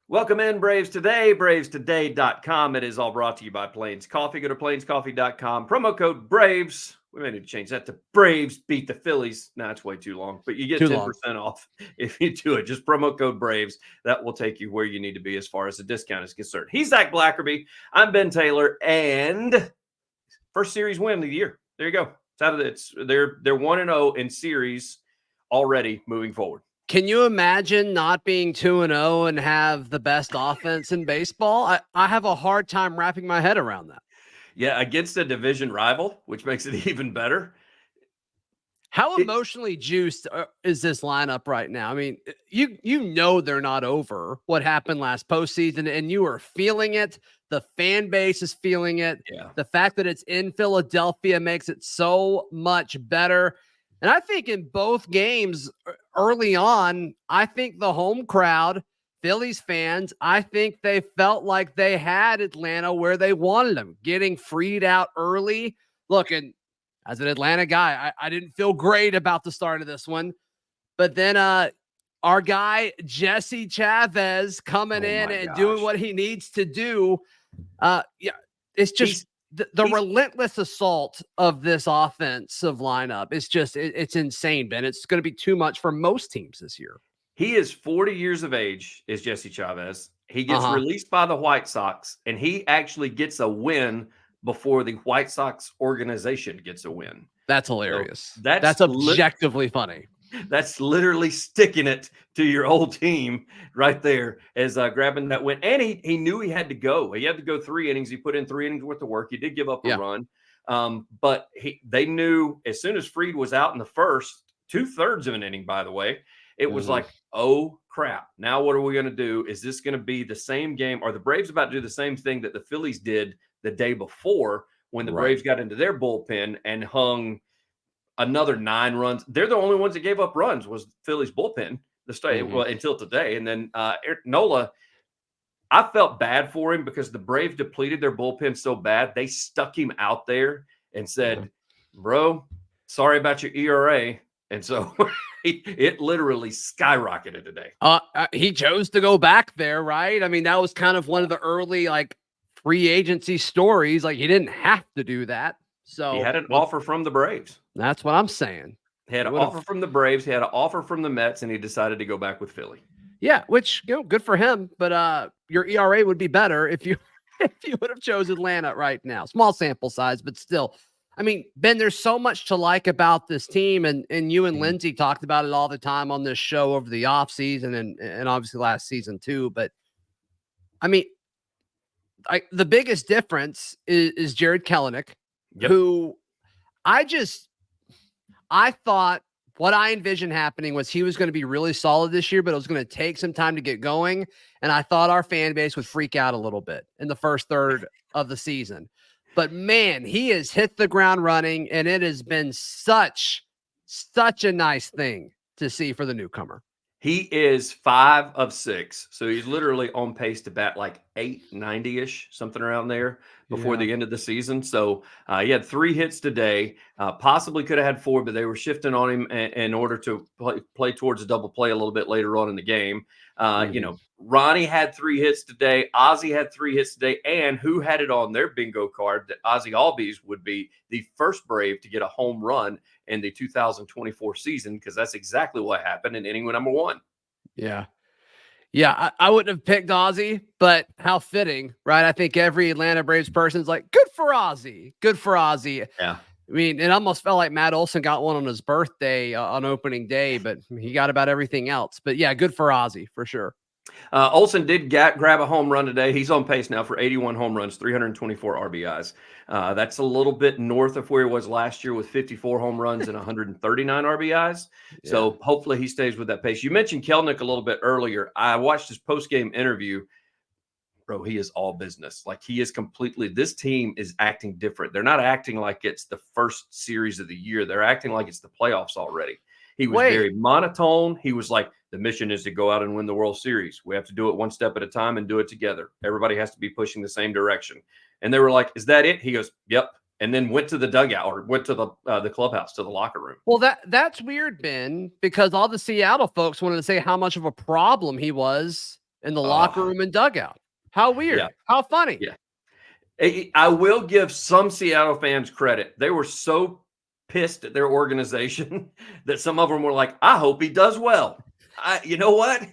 Welcome in, Braves Today, bravestoday.com. It is all brought to you by Plains Coffee. Go to plainscoffee.com. Promo code BRAVES. We may need to change that to Braves beat the Phillies. Nah, it's way too long, but you get Too 10% long. off if you do it. Just promo code BRAVES. That will take you where you need to be as far as the discount is concerned. He's Zach Blackerby. I'm Ben Taylor, and first series win of the year. There you go. It's out of they're 1-0 in series already moving forward. Can you imagine not being 2-0 and have the best offense in baseball? I have a hard time wrapping my head around that. Yeah, against a division rival, which makes it even better. How emotionally juiced is this lineup right now? I mean, you know they're not over what happened last postseason, and you are feeling it. The fan base is feeling it. Yeah. The fact that it's in Philadelphia makes it so much better. And I think in both games early on, I think the home crowd, Phillies fans, I think they felt like they had Atlanta where they wanted them, getting freed out early. Look, and as an Atlanta guy, I didn't feel great about the start of this one. But then our guy, Jesse Chavez, coming in and doing what he needs to do. It's just the relentless assault of this offensive lineup. It's just, it's insane, Ben. It's going to be too much for most teams this year. He is 40 years of age, is Jesse Chavez. He gets released by the White Sox, and he actually gets a win before the White Sox organization gets a win. That's hilarious. So that's objectively funny. That's literally sticking it to your old team right there as grabbing that win. And he knew he had to go. He had to go 3 innings. He put in 3 innings worth of work. He did give up a run. But they knew as soon as Fried was out in the first 2/3 of an inning, by the way, it was like, oh, crap. Now what are we going to do? Is this going to be the same game? Are the Braves about to do the same thing that the Phillies did the day before when the Braves got into their bullpen and hung another 9 runs? They're the only ones that gave up runs was Phillies bullpen well, until today. And then Nola, I felt bad for him because the Braves depleted their bullpen so bad. They stuck him out there and said, bro, sorry about your ERA. And so it literally skyrocketed today. He chose to go back there, right? I mean, that was kind of one of the early free agency stories. Like, he didn't have to do that. So he had an offer from the Braves. That's what I'm saying. He had an offer from the Braves. He had an offer from the Mets, and he decided to go back with Philly. Yeah, which, good for him. But your ERA would be better if you would have chosen Atlanta right now. Small sample size, but still. I mean, Ben, there's so much to like about this team, and you and Lindsay talked about it all the time on this show over the offseason and obviously last season too. But I mean, the biggest difference is Jared Kelenic, who I thought what I envisioned happening was he was going to be really solid this year, but it was going to take some time to get going. And I thought our fan base would freak out a little bit in the first third of the season. But man, he has hit the ground running, and it has been such a nice thing to see for the newcomer. He is 5 of 6. So he's literally on pace to bat like 890-ish, something around there before the end of the season. So he had 3 hits today, possibly could have had 4, but they were shifting on him in order to play towards a double play a little bit later on in the game. Ronnie had 3 hits today. Ozzie had 3 hits today. And who had it on their bingo card that Ozzie Albies would be the first Brave to get a home run in the 2024 season, because that's exactly what happened in inning number 1. Yeah. I wouldn't have picked Ozzie, but how fitting, right? I think every Atlanta Braves person is like, good for Ozzie. Good for Ozzie. Yeah. I mean, it almost felt like Matt Olson got one on his birthday on opening day, but he got about everything else. But yeah, good for Ozzie for sure. Olson did grab a home run today. He's on pace now for 81 home runs, 324 RBIs. That's a little bit north of where he was last year with 54 home runs and 139 RBIs. Yeah. So hopefully he stays with that pace. You mentioned Kelenic a little bit earlier. I watched his post-game interview. Bro, he is all business. Like, he is completely – this team is acting different. They're not acting like it's the first series of the year. They're acting like it's the playoffs already. He was very monotone. He was like, the mission is to go out and win the World Series. We have to do it one step at a time and do it together. Everybody has to be pushing the same direction. And they were like, is that it? He goes, yep. And then went to the dugout or went to the clubhouse, to the locker room. Well, that's weird, Ben, because all the Seattle folks wanted to say how much of a problem he was in the locker room and dugout. How weird. Yeah. How funny. Yeah. I will give some Seattle fans credit. They were so pissed at their organization that some of them were like, I hope he does well. You know what?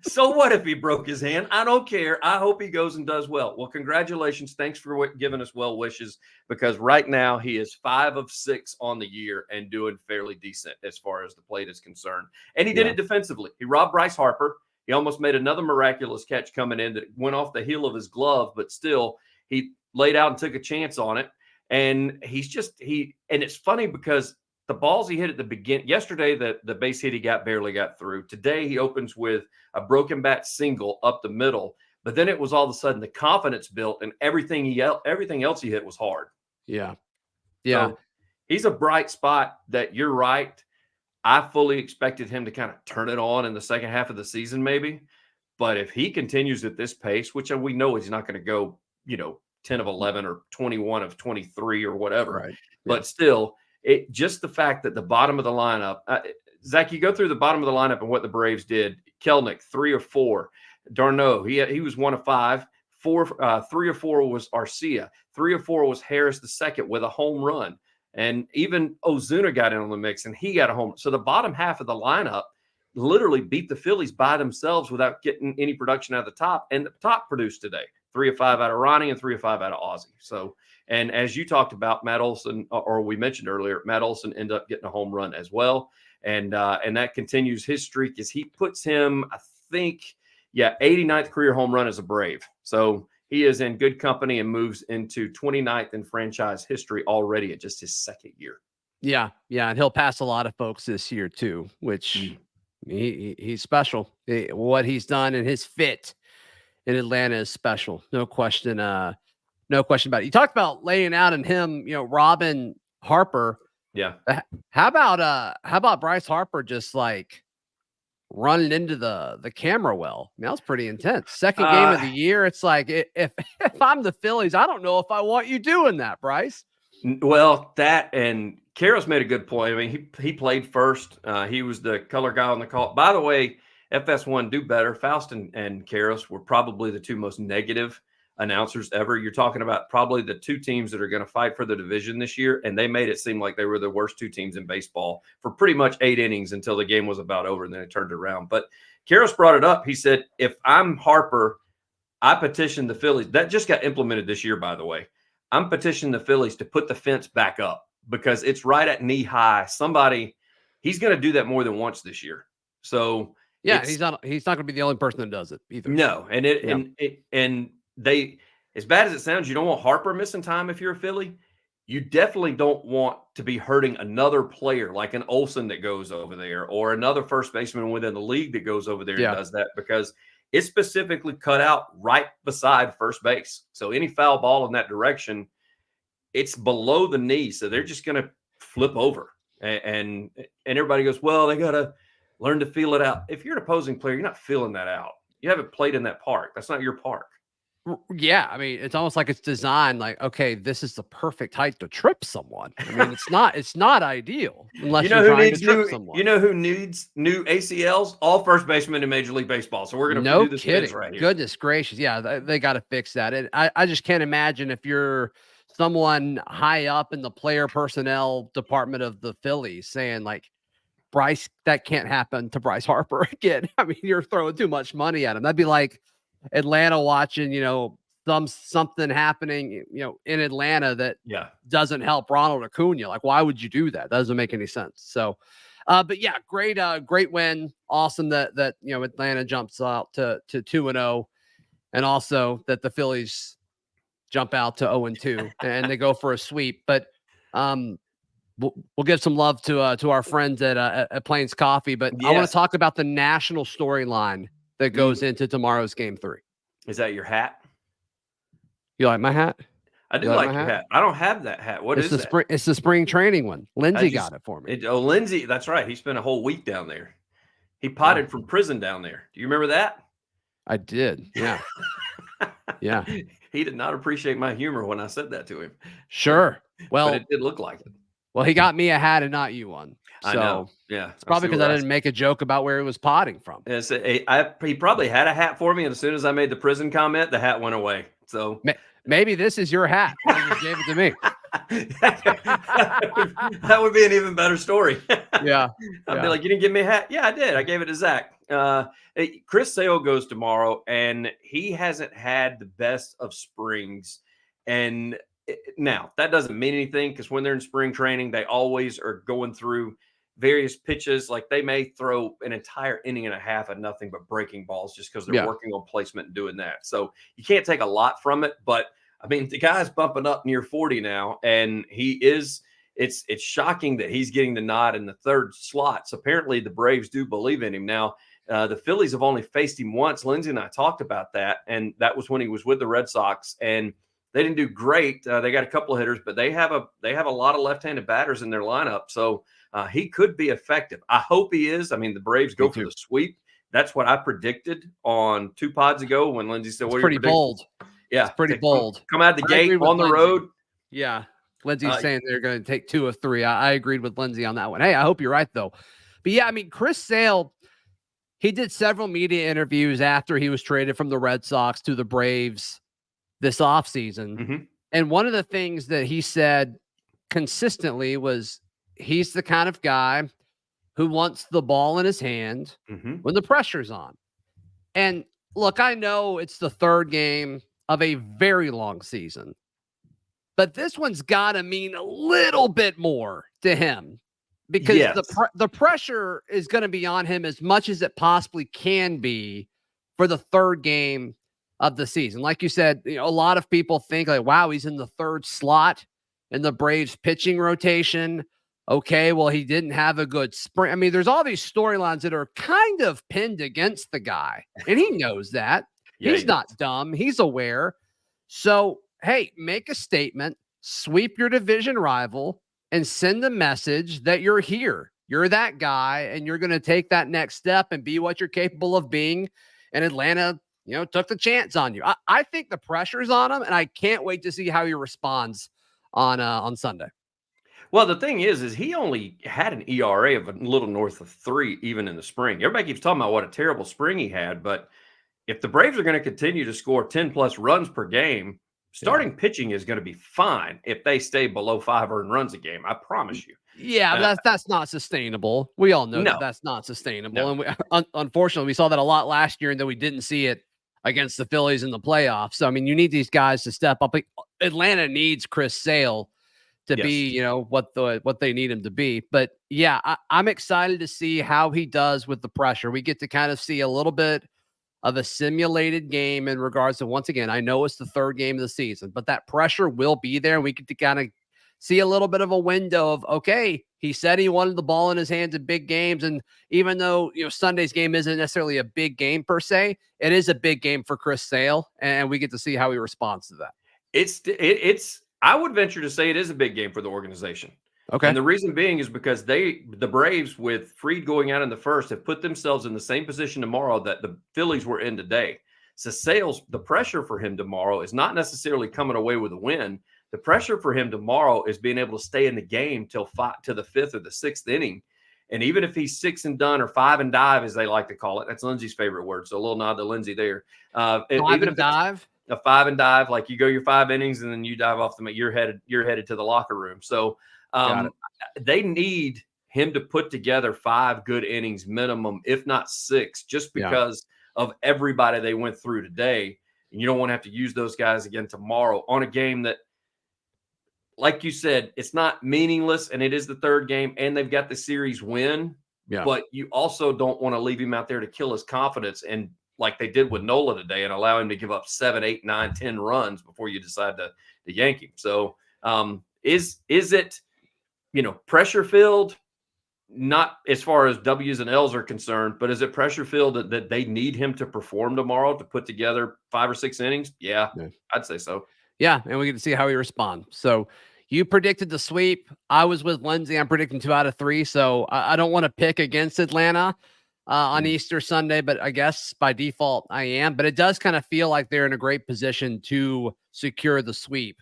So what if he broke his hand? I don't care. I hope he goes and does well. Well, congratulations. Thanks for giving us well wishes, because right now he is 5 of 6 on the year and doing fairly decent as far as the plate is concerned. And he did it defensively. He robbed Bryce Harper. He almost made another miraculous catch coming in that went off the heel of his glove, but still he laid out and took a chance on it. And and it's funny because the balls he hit at the beginning, yesterday, the base hit he barely got through. Today, he opens with a broken bat single up the middle, but then it was all of a sudden the confidence built, and everything else he hit was hard. Yeah. So he's a bright spot that you're right. I fully expected him to kind of turn it on in the second half of the season, maybe. But if he continues at this pace, which we know he's not going to go, 10 of 11 or 21 of 23 or whatever, right. But still, just the fact that the bottom of the lineup, Zach, you go through the bottom of the lineup and what the Braves did. Kelnick, 3 of 4. Darno, he was 1 of 5. 3 of 4 was Arcia. 3 of 4 was Harris II with a home run. And even Ozuna got in on the mix, and he got a home. So the bottom half of the lineup literally beat the Phillies by themselves without getting any production out of the top. And the top produced today. 3 of 5 out of Ronnie and 3 of 5 out of Ozzie. So, and as you talked about, Matt Olson, or we mentioned earlier, Matt Olson ended up getting a home run as well. And that continues his streak as he puts him, I think, 89th career home run as a Brave. So he is in good company and moves into 29th in franchise history already at just his second year. Yeah. Yeah. And he'll pass a lot of folks this year too, which he's special. What he's done and his fit in Atlanta is special. No question. No question about it. You talked about laying out and him, Robin Harper. Yeah. How about Bryce Harper just like running into the camera well? I mean, that was pretty intense. Second game of the year. It's like, if I'm the Phillies, I don't know if I want you doing that, Bryce. Well, that, and Karras made a good point. I mean, he played first. He was the color guy on the call. By the way, FS1 do better. Faust and Karras were probably the two most negative announcers ever. You're talking about probably the two teams that are going to fight for the division this year, and they made it seem like they were the worst two teams in baseball for pretty much 8 innings until the game was about over, and then it turned around. But Karras brought it up. He said, if I'm Harper, I petitioned the Phillies. That just got implemented this year, by the way. I'm petitioning the Phillies to put the fence back up because it's right at knee high. He's going to do that more than once this year. So yeah, he's not going to be the only person that does it either. No, and they, as bad as it sounds, you don't want Harper missing time if you're a Philly. You definitely don't want to be hurting another player like an Olson that goes over there, or another first baseman within the league that goes over there and does that, because it's specifically cut out right beside first base. So any foul ball in that direction, it's below the knee. So they're just going to flip over. And everybody goes, well, they got to learn to feel it out. If you're an opposing player, you're not feeling that out. You haven't played in that park. That's not your park. Yeah, I mean, it's almost like it's designed like, okay, this is the perfect height to trip someone. I mean, it's not ideal unless you're trying to trip someone. You know who needs new ACLs? All first basemen in Major League Baseball. So we're going to do this kidding. Right here. Goodness gracious. Yeah, they got to fix that. And I just can't imagine if you're someone high up in the player personnel department of the Phillies saying like, Bryce, that can't happen to Bryce Harper again. I mean, you're throwing too much money at him. That'd be like Atlanta watching, something happening, in Atlanta that doesn't help Ronald Acuna. Like, why would you do that? That doesn't make any sense. So, but yeah, great win. Awesome that Atlanta jumps out to 2-0, and also that the Phillies jump out to 0-2 and they go for a sweep. But we'll give some love to our friends at Plains Coffee. But I want to talk about the national storyline that goes into tomorrow's Game 3. Is that your hat? You like my hat? I do like your hat. I don't have that hat. What is that? It's the spring training one. Lindsay got it for me. Lindsay, that's right. He spent a whole week down there. He potted from prison down there. Do you remember that? I did. Yeah. Yeah. He did not appreciate my humor when I said that to him. Sure. Well, but it did look like it. Well, he got me a hat and not you one. So I know. Yeah. it's probably because I didn't make a joke about where he was potting from. He probably had a hat for me, and as soon as I made the prison comment, the hat went away. So maybe this is your hat. You just gave it to me. That would be an even better story. Yeah. I'd be like, you didn't give me a hat? Yeah, I did. I gave it to Zach. Chris Sale goes tomorrow, and he hasn't had the best of springs. And now that doesn't mean anything because when they're in spring training, they always are going through various pitches. Like they may throw an entire inning and a half of nothing but breaking balls just because they're working on placement and doing that. So you can't take a lot from it. But I mean, the guy's bumping up near 40 now, and he is. It's shocking that he's getting the nod in the third slot. So apparently the Braves do believe in him. Now, the Phillies have only faced him once. Lindsay and I talked about that, and that was when he was with the Red Sox, and they didn't do great. They got a couple of hitters, but they have a lot of left-handed batters in their lineup. So he could be effective. I hope he is. I mean, the Braves go for the sweep. That's what I predicted on 2 pods ago when Lindsay said, "What are you predicting?" Bold. Yeah, it's pretty bold. Come out the gate on the road. Yeah. Lindsay's saying they're going to take 2 of 3. I agreed with Lindsay on that one. Hey, I hope you're right, though. But yeah, I mean, Chris Sale, he did several media interviews after he was traded from the Red Sox to the Braves this offseason. Mm-hmm. And one of the things that he said consistently was he's the kind of guy who wants the ball in his hand when the pressure's on. And look, I know it's the 3rd game of a very long season, but this one's got to mean a little bit more to him because the pressure is going to be on him as much as it possibly can be for the 3rd game of the season. Like you said, a lot of people think like, wow, he's in the 3rd slot in the Braves pitching rotation. Okay, well, he didn't have a good spring. I mean, there's all these storylines that are kind of pinned against the guy, and he knows that. He's not dumb. He's aware. So, hey, make a statement, sweep your division rival, and send the message that you're here. You're that guy, and you're going to take that next step and be what you're capable of being. And Atlanta, took the chance on you. I think the pressure's on him, and I can't wait to see how he responds on Sunday. Well, the thing is he only had an ERA of a little north of 3 even in the spring. Everybody keeps talking about what a terrible spring he had, but if the Braves are going to continue to score 10-plus runs per game, starting pitching is going to be fine if they stay below 5 earned runs a game. I promise you. Yeah, that's not sustainable. We all know that's not sustainable. No. And unfortunately, we saw that a lot last year, and then we didn't see it against the Phillies in the playoffs. So, I mean, you need these guys to step up. Atlanta needs Chris Sale to be, what they need him to be. But yeah, I'm excited to see how he does with the pressure. We get to kind of see a little bit of a simulated game in regards to, once again, I know it's the 3rd game of the season, but that pressure will be there. And we get to kind of see a little bit of a window of, okay, he said he wanted the ball in his hands in big games. And even though, Sunday's game isn't necessarily a big game per se, it is a big game for Chris Sale. And we get to see how he responds to that. I would venture to say it is a big game for the organization. Okay. And the reason being is because the Braves, with Fried going out in the 1st, have put themselves in the same position tomorrow that the Phillies were in today. So the pressure for him tomorrow is not necessarily coming away with a win. The pressure for him tomorrow is being able to stay in the game till the 5th or the 6th inning. And even if he's 6 and done or 5 and dive, as they like to call it, that's Lindsay's favorite word. So a little nod to Lindsay there. 5 and dive? A 5 and dive, like you go your 5 innings and then you dive off you're headed to the locker room. So they need him to put together 5 good innings minimum, if not 6, just because of everybody they went through today. And you don't want to have to use those guys again tomorrow on a game that, like you said, it's not meaningless, and it is the 3rd game, and they've got the series win. Yeah. But you also don't want to leave him out there to kill his confidence, and like they did with Nola today, and allow him to give up 7, 8, 9, 10 runs before you decide to yank him. So is it, pressure filled? Not as far as W's and L's are concerned, but is it pressure filled that they need him to perform tomorrow to put together 5 or 6 innings? Yeah, I'd say so. Yeah, and we get to see how he responds. So you predicted the sweep. I was with Lindsay. I'm predicting 2 out of 3. So I don't want to pick against Atlanta on Easter Sunday, but I guess by default I am. But it does kind of feel like they're in a great position to secure the sweep,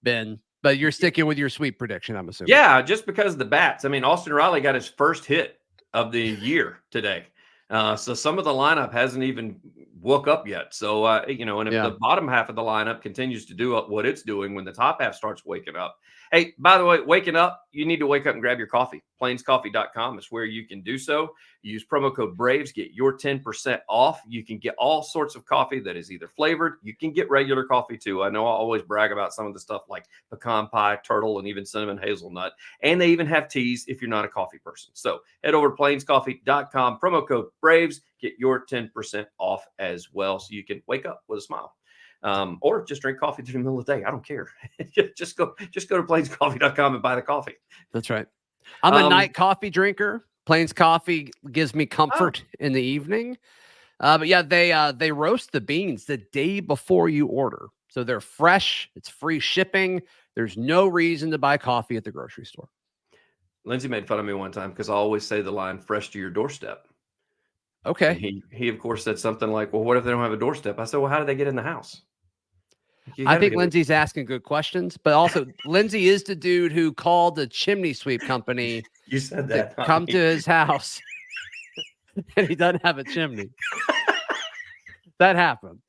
Ben. But you're sticking with your sweep prediction, I'm assuming. Yeah, just because of the bats. I mean, Austin Riley got his first hit of the year today. So some of the lineup hasn't even woke up yet. So, and if the bottom half of the lineup continues to do what it's doing when the top half starts waking up. Hey, by the way, waking up, you need to wake up and grab your coffee. Plainscoffee.com is where you can do so. Use promo code BRAVES, get your 10% off. You can get all sorts of coffee that is either flavored. You can get regular coffee too. I know I always brag about some of the stuff like pecan pie, turtle, and even cinnamon hazelnut. And they even have teas if you're not a coffee person. So head over to plainscoffee.com, promo code BRAVES, get your 10% off as well so you can wake up with a smile. Or just drink coffee through the middle of the day. I don't care. just go to plainscoffee.com and buy the coffee. That's right. I'm a night coffee drinker. Plains Coffee gives me comfort in the evening. But yeah, they roast the beans the day before you order. So they're fresh. It's free shipping. There's no reason to buy coffee at the grocery store. Lindsay made fun of me one time because I always say the line fresh to your doorstep. Okay. And he of course said something like, well, what if they don't have a doorstep? I said, well, how do they get in the house? I think Lindsay's asking good questions, but also Lindsay is the dude who called the chimney sweep company. You said that. To come to his house and he doesn't have a chimney. That happened.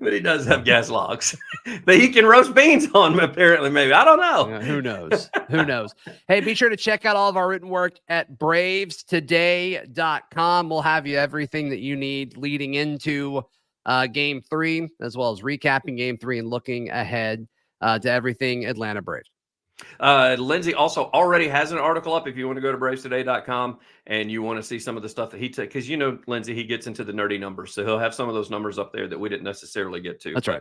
But he does have gas logs that he can roast beans on, apparently, maybe. I don't know. Yeah, who knows? Who knows? Hey, be sure to check out all of our written work at bravestoday.com. We'll have you everything that you need leading into Game 3, as well as recapping Game 3 and looking ahead to everything Atlanta Braves. Lindsay also already has an article up if you want to go to bravestoday.com and you want to see some of the stuff that he took, because Lindsay, he gets into the nerdy numbers, so he'll have some of those numbers up there that we didn't necessarily get to. That's right.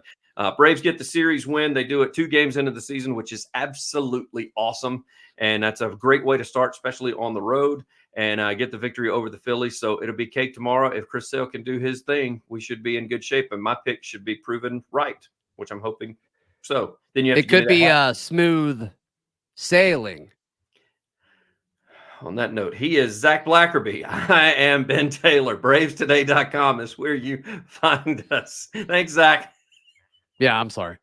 Braves get the series win. They do it 2 games into the season, which is absolutely awesome, and that's a great way to start, especially on the road, and get the victory over the Phillies. So it'll be cake tomorrow. If Chris Sale can do his thing, we should be in good shape, and my pick should be proven right, which I'm hoping so. Then you have it could be smooth sailing. On that note, he is Zach Blackerby. I am Ben Taylor. BravesToday.com is where you find us. Thanks, Zach. Yeah, I'm sorry.